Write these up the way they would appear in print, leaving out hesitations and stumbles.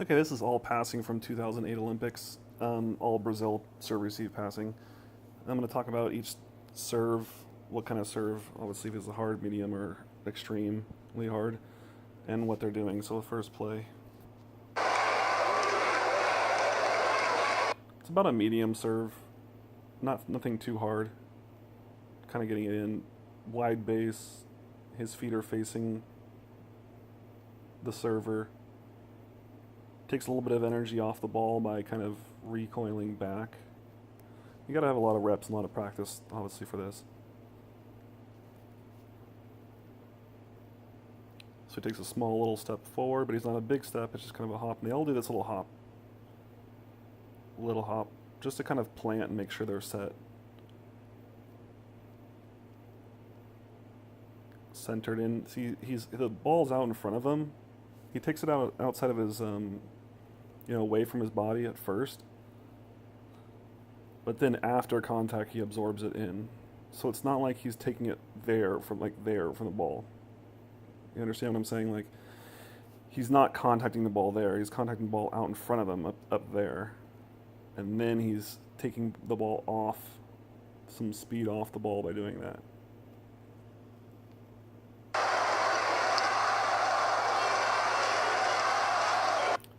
Okay, this is all passing from 2008 Olympics. All Brazil serve receive passing. I'm going to talk about each serve, what kind of serve, obviously if it's a hard, medium, or extremely hard, and what they're doing. So the first play, it's about a medium serve, nothing too hard. Kind of getting it in, wide base. His feet are facing the server. Takes a little bit of energy off the ball by kind of recoiling back. You got to have a lot of reps and a lot of practice, obviously, for this. So he takes a small little step forward, but he's not a big step. It's just kind of a hop. And they all do this little hop, just to kind of plant and make sure they're set. Centered in. See, the ball's out in front of him. He takes it out outside of his, away from his body at first. But then after contact, he absorbs it in. So it's not like he's taking it there from the ball. You understand what I'm saying? Like, he's not contacting the ball there. He's contacting the ball out in front of him, up there. And then he's taking the ball off, some speed off the ball by doing that.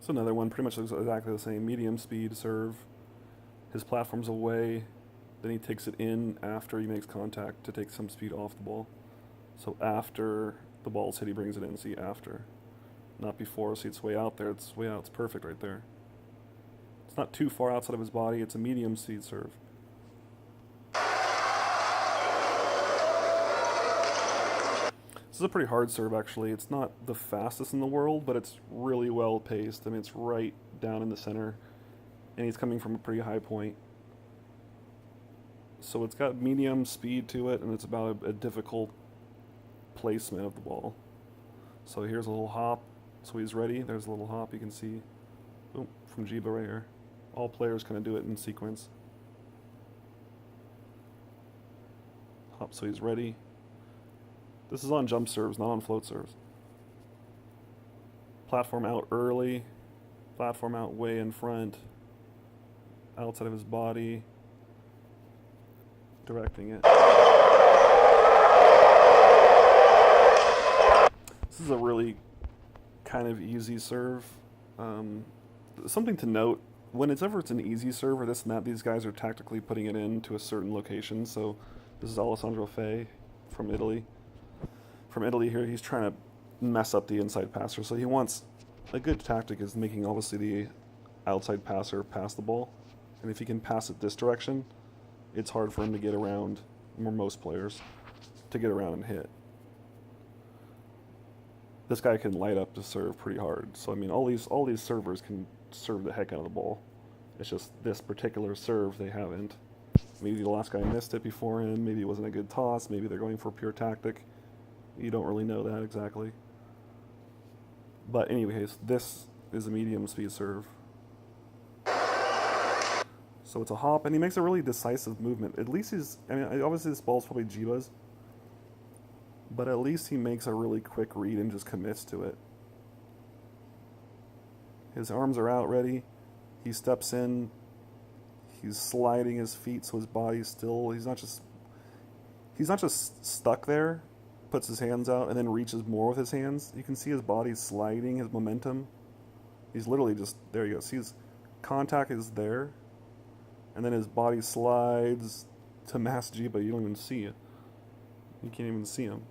So another one, pretty much looks exactly the same. Medium speed serve. His platform's away. Then he takes it in after he makes contact to take some speed off the ball. So after the ball's hit, he brings it in. See, after. Not before. See, it's way out there. It's way out. It's perfect right there. It's not too far outside of his body. It's a medium speed serve. This is a pretty hard serve, actually. It's not the fastest in the world, but it's really well paced. I mean, it's right down in the center, and he's coming from a pretty high point. So it's got medium speed to it, and it's about a difficult placement of the ball. So here's a little hop. So he's ready. There's a little hop you can see. Boom, from Jiba right here. All players kind of do it in sequence. Hop, so he's ready. This is on jump serves, not on float serves. Platform out early. Platform out way in front. Outside of his body. Directing it. This is a really kind of easy serve. Something to note, whenever it's an easy serve or this and that, these guys are tactically putting it into a certain location. So this is Alessandro Fei from Italy. From Italy here, he's trying to mess up the inside passer. So he wants, a good tactic is making obviously the outside passer pass the ball. And if he can pass it this direction, it's hard for him to get around, or most players, to get around and hit. This guy can light up to serve pretty hard. So I mean, all these servers can serve the heck out of the ball. It's just this particular serve they haven't. Maybe the last guy missed it before him. Maybe it wasn't a good toss. Maybe they're going for pure tactic. You don't really know that exactly. But anyways, this is a medium speed serve. So it's a hop, and he makes a really decisive movement. At least obviously this ball's probably Jiba's, but at least he makes a really quick read and just commits to it. His arms are out ready. He steps in. He's sliding his feet so his body's still. He's not just stuck there. Puts his hands out and then reaches more with his hands. You can see his body sliding, his momentum. He's literally just, there you go. See, his contact is there. And then his body slides to Mass Jiba. You don't even see it. You can't even see him.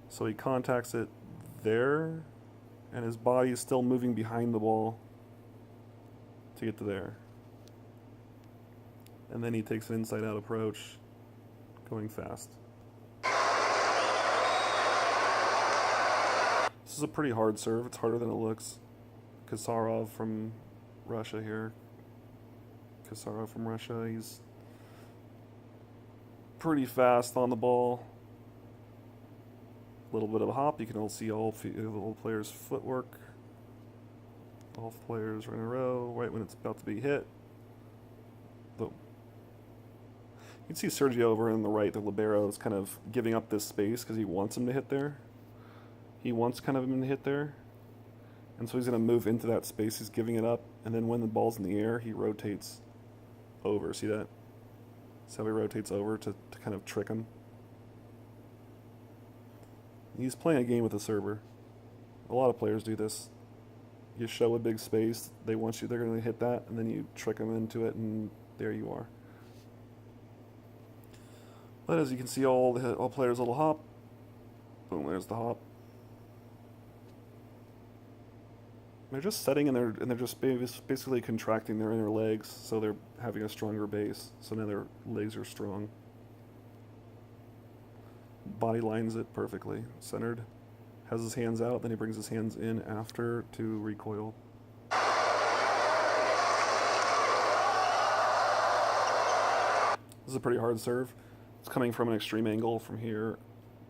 So he contacts it there, and his body is still moving behind the ball to get to there. And then he takes an inside-out approach, going fast. This is a pretty hard serve. It's harder than it looks. Kasarov from Russia here. Kasarov from Russia. He's pretty fast on the ball. A little bit of a hop. You can all see all players' footwork. All players are in a row right when it's about to be hit. Boom. You can see Sergio over on the right, the libero, is kind of giving up this space because he wants him to hit there. He wants kind of him to hit there. And so he's going to move into that space, he's giving it up, and then when the ball's in the air, he rotates over. See that? See how he rotates over to kind of trick him? He's playing a game with a server. A lot of players do this. You show a big space, they're going to hit that, and then you trick them into it, and there you are. But as you can see, all players' little hop. Boom, there's the hop. They're just setting and they're just basically contracting their inner legs, so they're having a stronger base. So now their legs are strong. Body lines it perfectly, centered. Has his hands out, then he brings his hands in after to recoil. This is a pretty hard serve. It's coming from an extreme angle from here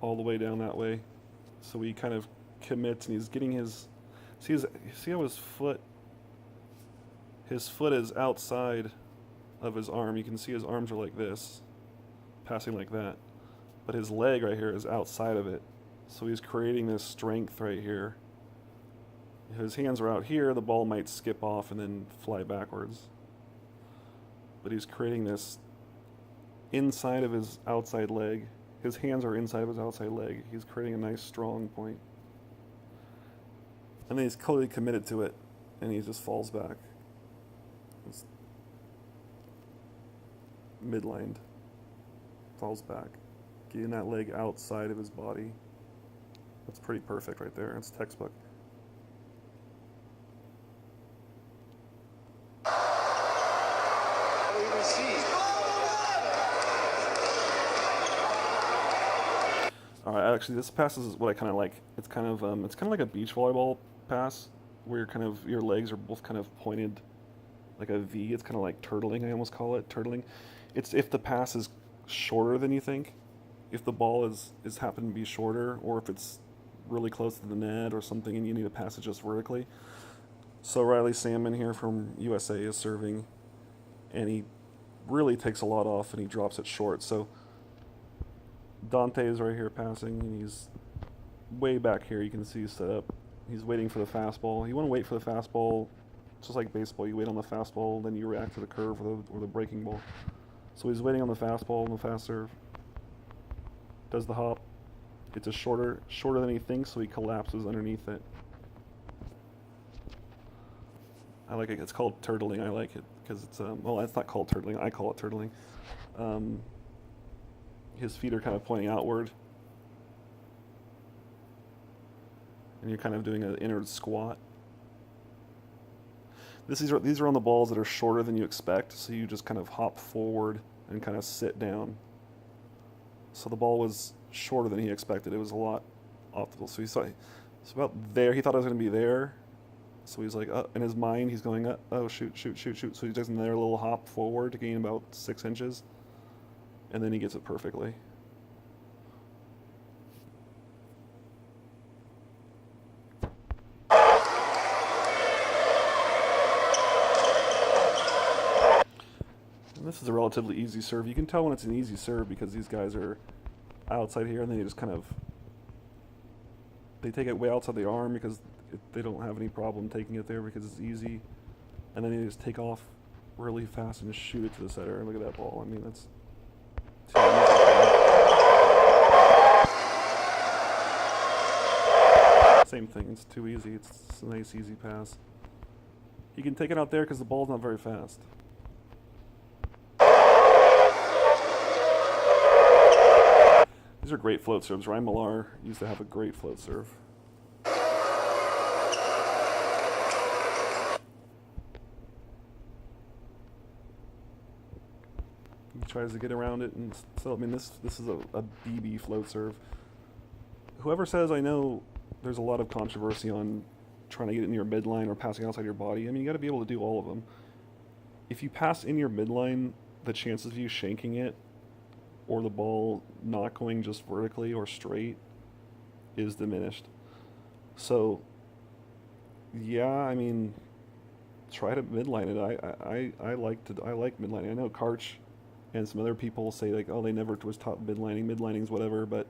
all the way down that way. So he kind of commits and he's getting his... See how his foot is outside of his arm. You can see his arms are like this, passing like that. But his leg right here is outside of it. So he's creating this strength right here. If his hands are out here, the ball might skip off and then fly backwards. But he's creating this inside of his outside leg. His hands are inside of his outside leg. He's creating a nice strong point. And then he's totally committed to it, and he just falls back. It's midlined. Falls back. Getting that leg outside of his body. That's pretty perfect right there. It's textbook. Alright, actually this pass is what I kind of like. It's kind of like a beach volleyball pass where your legs are both kind of pointed like a V. It's kind of like turtling, I almost call it turtling. It's if the pass is shorter than you think, if the ball is happen to be shorter, or if it's really close to the net or something and you need to pass it just vertically. So Riley Salmon here from USA is serving, and he really takes a lot off and he drops it short. So Dante is right here passing, and he's way back here. You can see he's set up. He's waiting for the fastball. You want to wait for the fastball, just like baseball. You wait on the fastball, then you react to the curve or the breaking ball. So he's waiting on the fastball and the fast serve. Does the hop. It's a shorter than he thinks, so he collapses underneath it. I like it. It's called turtling. I like it because it's well, it's not called turtling. I call it turtling. His feet are kind of pointing outward, and you're kind of doing an inward squat. These are on the balls that are shorter than you expect, so you just kind of hop forward and kind of sit down. So the ball was shorter than he expected. It was a lot off the ball. So it's about there. He thought it was going to be there. So he's like, in his mind, he's going, oh, shoot. So he does another little hop forward to gain about 6 inches. And then he gets it perfectly. And this is a relatively easy serve. You can tell when it's an easy serve because these guys are outside here, and then they just kind of, they take it way outside the arm because they don't have any problem taking it there because it's easy. And then they just take off really fast and just shoot it to the center. And look at that ball. I mean, that's too easy. Same thing. It's too easy. It's a nice, easy pass. You can take it out there because the ball's not very fast. These are great float serves. Ryan Millar used to have a great float serve. He tries to get around it, and so I mean this is a BB float serve. Whoever says, I know there's a lot of controversy on trying to get it in your midline or passing outside your body. I mean, you got to be able to do all of them. If you pass in your midline, the chances of you shanking it or the ball not going just vertically or straight is diminished. So, yeah, I mean, try to midline it. I like midlining. I know Karch and some other people say like, oh, they never was taught midlining. Midlining's whatever, but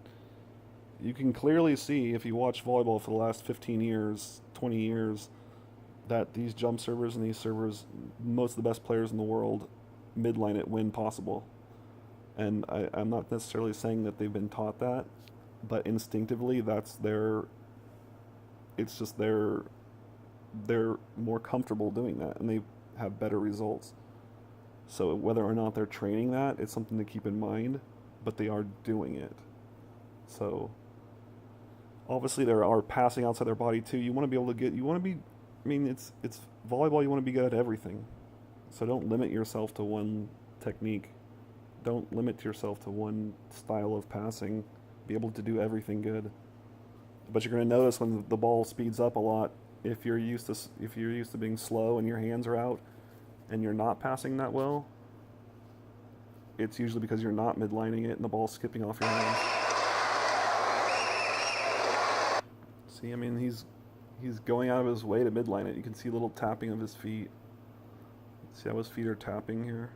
you can clearly see if you watch volleyball for the last 15 years, 20 years, that these jump servers and these servers, most of the best players in the world, midline it when possible. And I'm not necessarily saying that they've been taught that, but instinctively it's just they're more comfortable doing that, and they have better results. So whether or not they're training that, it's something to keep in mind, but they are doing it. So obviously there are passing outside their body too. You want to be able to it's volleyball, you want to be good at everything. So don't limit yourself to one technique. Don't limit yourself to one style of passing. Be able to do everything good. But you're going to notice when the ball speeds up a lot, if you're used to being slow and your hands are out and you're not passing that well, it's usually because you're not midlining it and the ball's skipping off your hands. See, I mean, he's going out of his way to midline it. You can see a little tapping of his feet. See how his feet are tapping here?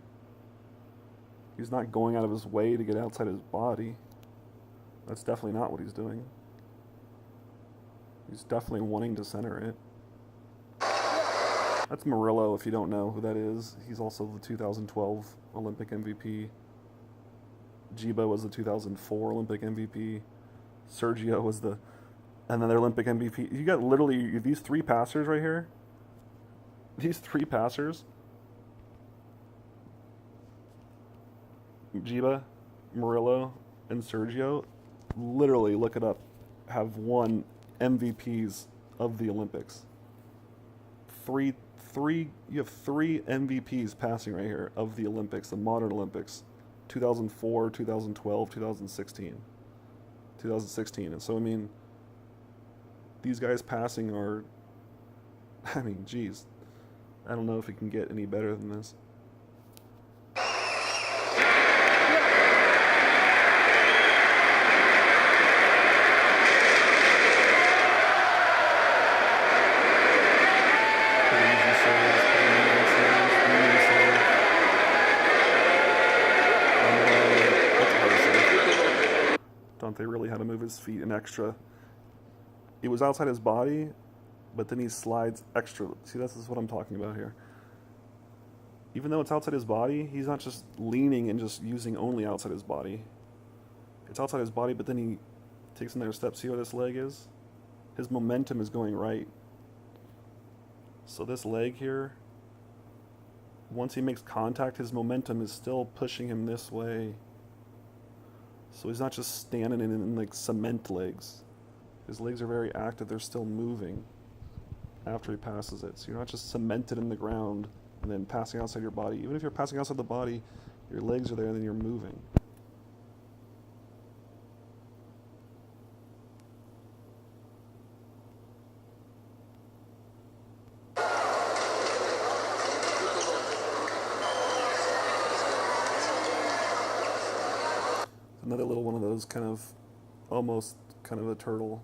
He's not going out of his way to get outside his body. That's definitely not what he's doing. He's definitely wanting to center it. That's Murillo, if you don't know who that is. He's also the 2012 Olympic MVP. Jiba was the 2004 Olympic MVP. Sergio was another Olympic MVP. You got literally these three passers right here. These three passers. Jiba, Murillo, and Sergio, literally, look it up, have won MVPs of the Olympics. You have three MVPs passing right here of the Olympics, the modern Olympics, 2004, 2012, 2016. And so, I mean, these guys passing are, I mean, geez, I don't know if it can get any better than this. Dante really had to move his feet an extra. It was outside his body, but then he slides extra. See, this is what I'm talking about here. Even though it's outside his body, he's not just leaning and just using only outside his body. It's outside his body, but then he takes another step. See where this leg is? His momentum is going right. So this leg here, once he makes contact, his momentum is still pushing him this way. So he's not just standing in like cement legs. His legs are very active. They're still moving after he passes it. So you're not just cemented in the ground and then passing outside your body. Even if you're passing outside the body, your legs are there and then you're moving. Another little one of those almost kind of a turtle.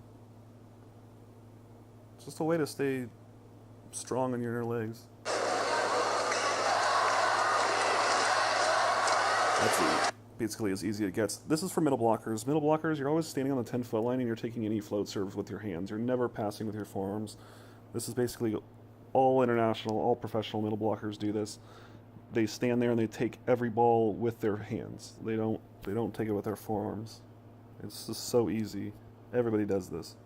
It's just a way to stay strong on your inner legs. That's basically as easy as it gets. This is for middle blockers. Middle blockers, you're always standing on the 10-foot line and you're taking any float serves with your hands. You're never passing with your forearms. This is basically all international, all professional middle blockers do this. They stand there and they take every ball with their hands. They don't take it with their forearms. It's just so easy. Everybody does this.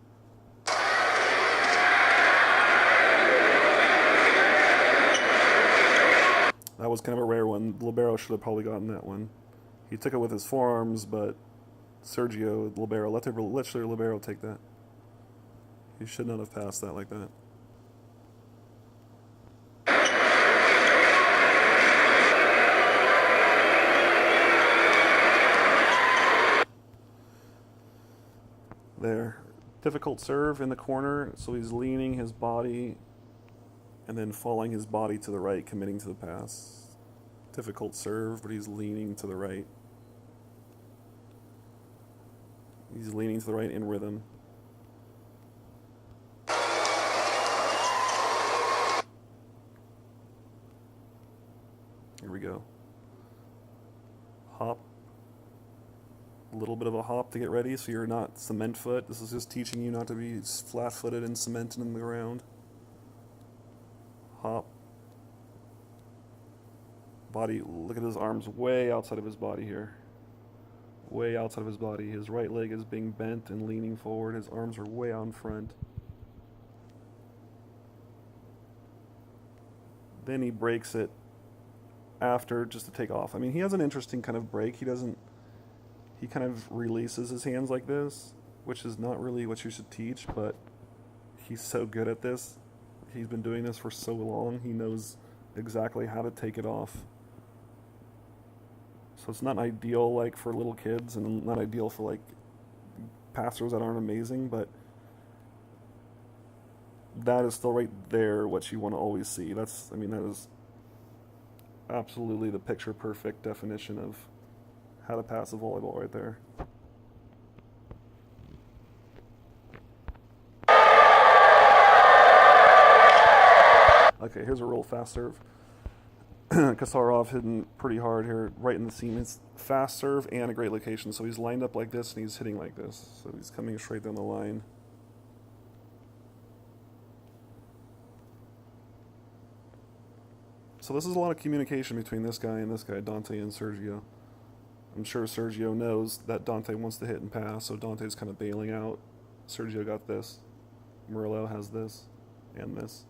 That was kind of a rare one. Libero should have probably gotten that one. He took it with his forearms, but Sergio, Libero, let your Libero take that. He should not have passed that like that. There. Difficult serve in the corner, so he's leaning his body and then falling his body to the right, committing to the pass. Difficult serve, but he's leaning to the right. He's leaning to the right in rhythm. Here we go. Hop. A little bit of a hop to get ready so you're not cement foot. This is just teaching you not to be flat footed and cemented in the ground. Hop. Body, look at his arms way outside of his body here. Way outside of his body. His right leg is being bent and leaning forward. His arms are way out in front. Then he breaks it after just to take off. I mean, he has an interesting kind of break. He kind of releases his hands like this, which is not really what you should teach, but he's so good at this. He's been doing this for so long. He knows exactly how to take it off. So it's not ideal like for little kids and not ideal for like passers that aren't amazing, but that is still right there what you want to always see. That is absolutely the picture perfect definition of how to pass a volleyball right there. Okay, here's a real fast serve. Kasarov hitting pretty hard here, right in the seam. It's fast serve and a great location. So he's lined up like this and he's hitting like this. So he's coming straight down the line. So this is a lot of communication between this guy, Dante and Sergio. I'm sure Sergio knows that Dante wants to hit and pass, so Dante's kind of bailing out. Sergio got this. Murillo has this and this.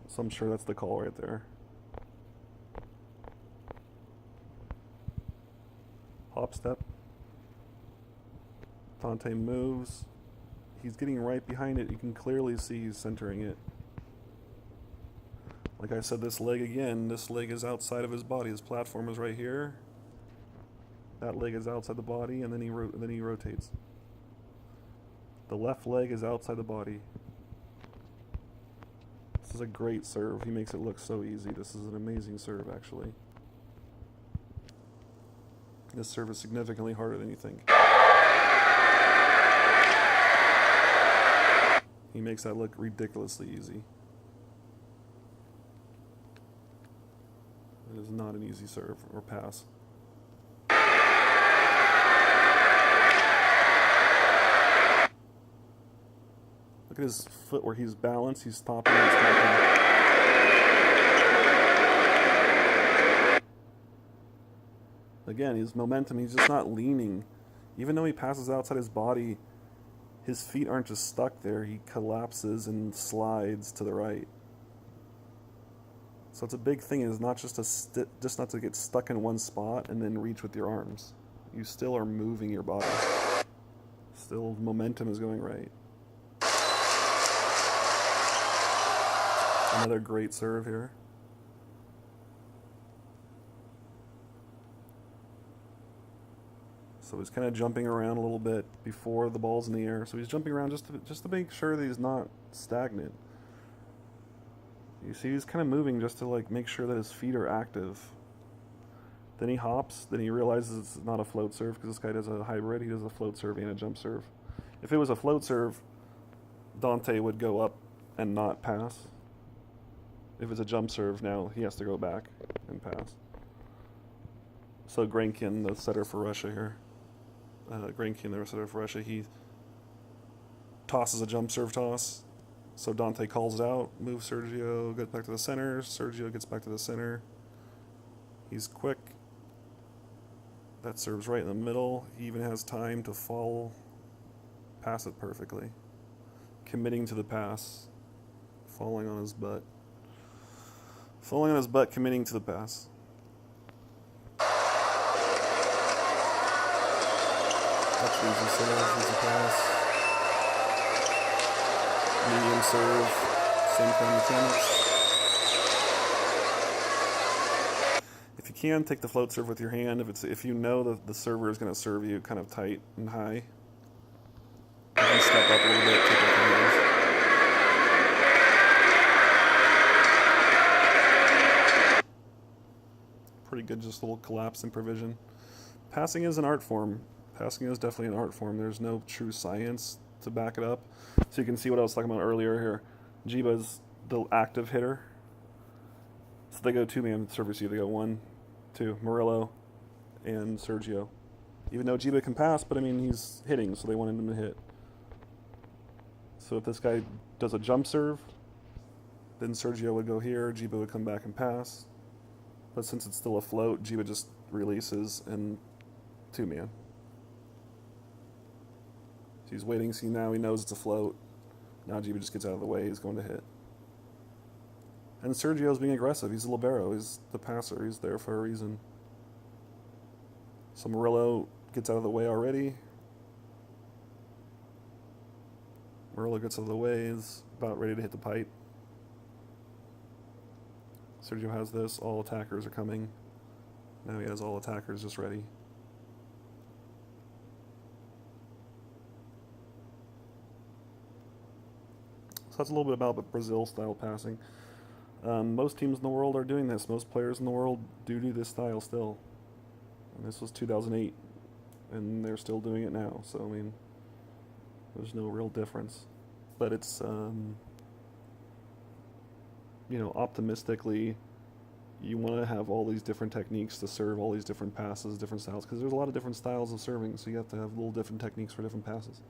So I'm sure that's the call right there. Hop step. Dante moves. He's getting right behind it. You can clearly see he's centering it. Like I said, this leg is outside of his body. His platform is right here. That leg is outside the body, and then he rotates. The left leg is outside the body. This is a great serve. He makes it look so easy. This is an amazing serve, actually. This serve is significantly harder than you think. He makes that look ridiculously easy. It is not an easy serve or pass. Look at his foot where he's balanced, he's stopping and stopping. Again, his momentum, he's just not leaning. Even though he passes outside his body, his feet aren't just stuck there, he collapses and slides to the right. So it's a big thing, is not just just not to get stuck in one spot and then reach with your arms. You still are moving your body. Still, momentum is going right. Another great serve here. So he's kind of jumping around a little bit before the ball's in the air. So he's jumping around just to make sure that he's not stagnant. You see, he's kind of moving just to like make sure that his feet are active. Then he hops. Then he realizes it's not a float serve because this guy does a hybrid. He does a float serve and a jump serve. If it was a float serve, Dante would go up and not pass. If it's a jump serve, now he has to go back and pass. So Grankin, the setter for Russia here, Grankin, the setter for Russia, he tosses a jump serve toss. So Dante calls it out, moves Sergio, gets back to the center. Sergio gets back to the center. He's quick. That serves right in the middle. He even has time to fall, pass it perfectly. Committing to the pass, falling on his butt. Falling on his butt, committing to the pass. That's easy serve, easy pass. Medium serve, same kind of mechanics. If you can, take the float serve with your hand. If you know that the server is going to serve you kind of tight and high, you can step up a little bit, take off your hands. Pretty good, just a little collapse in provision. Passing is an art form. Passing is definitely an art form. There's no true science to back it up. So you can see what I was talking about earlier here. Jiba's the active hitter. So they go two-man service. They go 1, 2, Murillo and Sergio. Even though Jiba can pass, but I mean, he's hitting, so they wanted him to hit. So if this guy does a jump serve, then Sergio would go here, Jiba would come back and pass. But since it's still afloat, Jiba just releases and two-man. So he's waiting, see now he knows it's afloat. Now Jiba just gets out of the way, he's going to hit. And Sergio's being aggressive, he's a libero, he's the passer, he's there for a reason. So Murillo gets out of the way already. Murillo gets out of the way, is about ready to hit the pipe. Sergio has this, all attackers are coming. Now he has all attackers just ready. So that's a little bit about Brazil-style passing. Most teams in the world are doing this. Most players in the world do this style still. And this was 2008, and they're still doing it now. So, I mean, there's no real difference. But it's, optimistically, you want to have all these different techniques to serve all these different passes, different styles, because there's a lot of different styles of serving, so you have to have little different techniques for different passes.